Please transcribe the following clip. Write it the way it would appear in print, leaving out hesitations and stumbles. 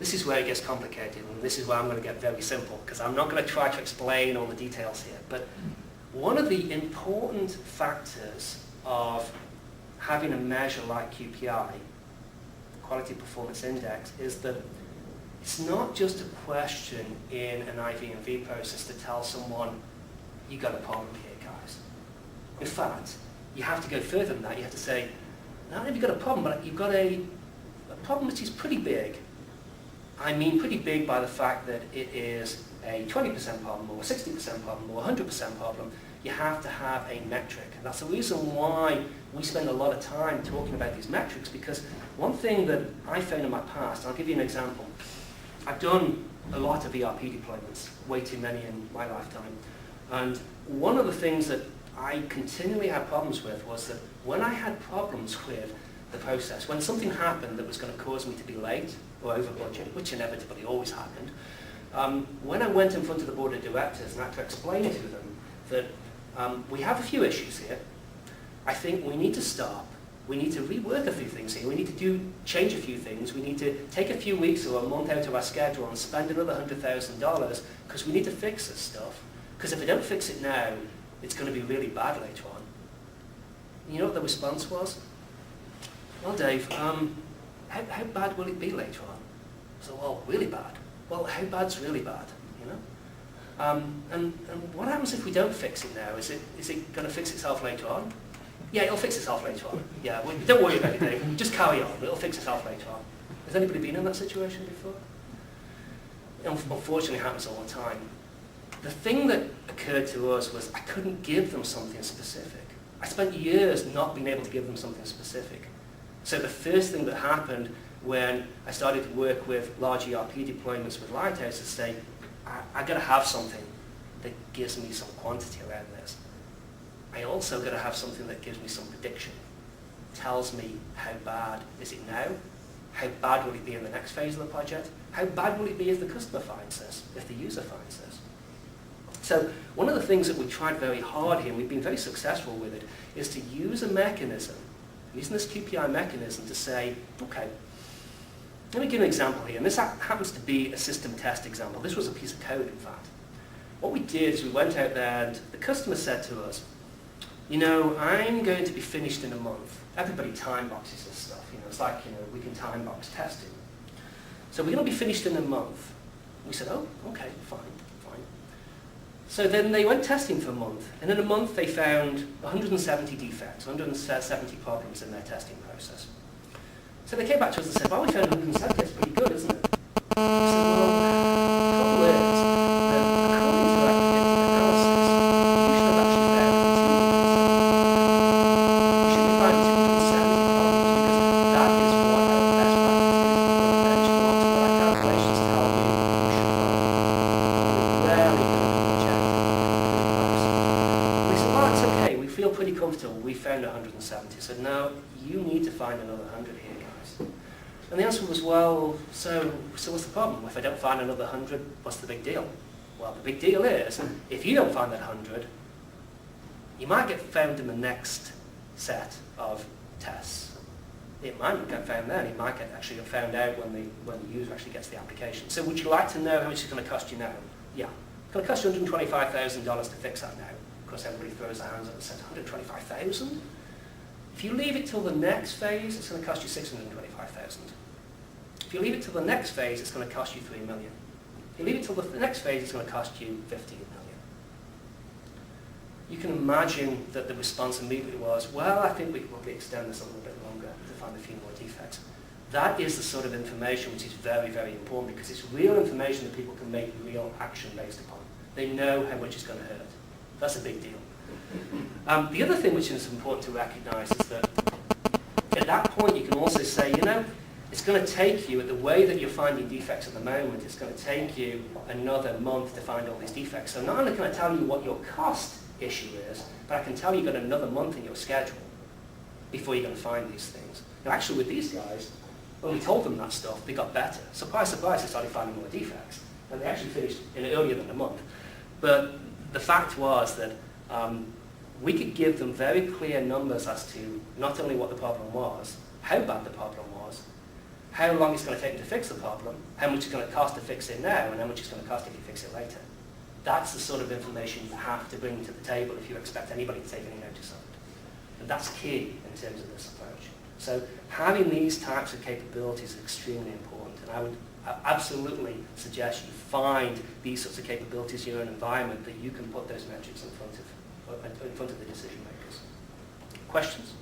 this is where it gets complicated, and this is where I'm going to get very simple, because I'm not going to try to explain all the details here. But one of the important factors of having a measure like QPI, Quality Performance Index, is that it's not just a question in an IV&V process to tell someone, you've got a problem here, guys. In fact, you have to go further than that. You have to say, not only have you got a problem, but you've got a problem which is pretty big. I mean pretty big by the fact that it is a 20% problem, or a 60% problem, or a 100% problem. You have to have a metric. And that's the reason why we spend a lot of time talking about these metrics, because one thing that I found in my past, I'll give you an example. I've done a lot of ERP deployments, way too many in my lifetime. And one of the things that I continually had problems with was that when I had problems with the process, when something happened that was going to cause me to be late or over budget, which inevitably always happened, when I went in front of the board of directors and I had to explain to them that we have a few issues here, I think we need to stop, we need to rework a few things here, we need to change a few things, we need to take a few weeks or a month out of our schedule and spend another $100,000 because we need to fix this stuff. Because if we don't fix it now, it's going to be really bad later on. And you know what the response was? Well, Dave, how bad will it be later on? So, well, really bad. Well, how bad's really bad, you know? And what happens if we don't fix it now? Is it going to fix itself later on? Yeah, it'll fix itself later on. Yeah, well, don't worry about it, Dave. Just carry on. It'll fix itself later on. Has anybody been in that situation before? Unfortunately, it happens all the time. The thing that occurred to us was I couldn't give them something specific. I spent years not being able to give them something specific. So the first thing that happened when I started to work with large ERP deployments with Lighthouse is say, I've got to have something that gives me some quantity around this. I also got to have something that gives me some prediction. Tells me how bad is it now? How bad will it be in the next phase of the project? How bad will it be if the customer finds this, if the user finds this? So one of the things that we tried very hard here, and we've been very successful with it, is to use a mechanism, using this QPI mechanism to say, okay, let me give an example here. And this happens to be a system test example. This was a piece of code, in fact. What we did is we went out there and the customer said to us, you know, I'm going to be finished in a month. Everybody time boxes this stuff. You know, it's like, you know, we can time box testing. So we're going to be finished in a month. We said, oh, okay, fine. So then they went testing for a month, and in a month they found 170 defects, 170 problems in their testing process. So they came back to us and said, well, we found 170, that's pretty good, isn't it? We said, well, the trouble is, according to our predictive analysis, you should have actually found 270. You should be finding 270 problems because that is what our best practice is. The benchmarks that our calculations tell you you should find. We're rarely going to feel pretty comfortable, we found 170. So now you need to find another 100 here, guys. And the answer was, well, so what's the problem? If I don't find another 100, what's the big deal? Well, the big deal is, if you don't find that 100, you might get found in the next set of tests. It might not get found then, it might actually get found out when the user actually gets the application. So would you like to know how much it's going to cost you now? Yeah. It's going to cost you $125,000 to fix that now. Of course, everybody throws their hands up and says, 125,000? If you leave it till the next phase, it's going to cost you 625,000. If you leave it till the next phase, it's going to cost you 3 million. If you leave it till the next phase, it's going to cost you 15 million. You can imagine that the response immediately was, well, I think we can probably extend this a little bit longer to find a few more defects. That is the sort of information which is very, very important because it's real information that people can make real action based upon. They know how much it's going to hurt. That's a big deal. The other thing which is important to recognize is that at that point you can also say, you know, it's going to take you, at the way that you're finding defects at the moment, it's going to take you another month to find all these defects. So not only can I tell you what your cost issue is, but I can tell you you've got another month in your schedule before you're going to find these things. Now actually with these guys, when we told them that stuff, they got better. Surprise, surprise, they started finding more defects. And they actually finished in earlier than a month. But the fact was that we could give them very clear numbers as to not only what the problem was, how bad the problem was, how long it's going to take them to fix the problem, how much it's going to cost to fix it now, and how much it's going to cost if you fix it later. That's the sort of information you have to bring to the table if you expect anybody to take any notice of it. And that's key in terms of this approach. So having these types of capabilities is extremely important, and I would absolutely suggest you find these sorts of capabilities in your own environment that you can put those metrics in front of the decision makers. Questions?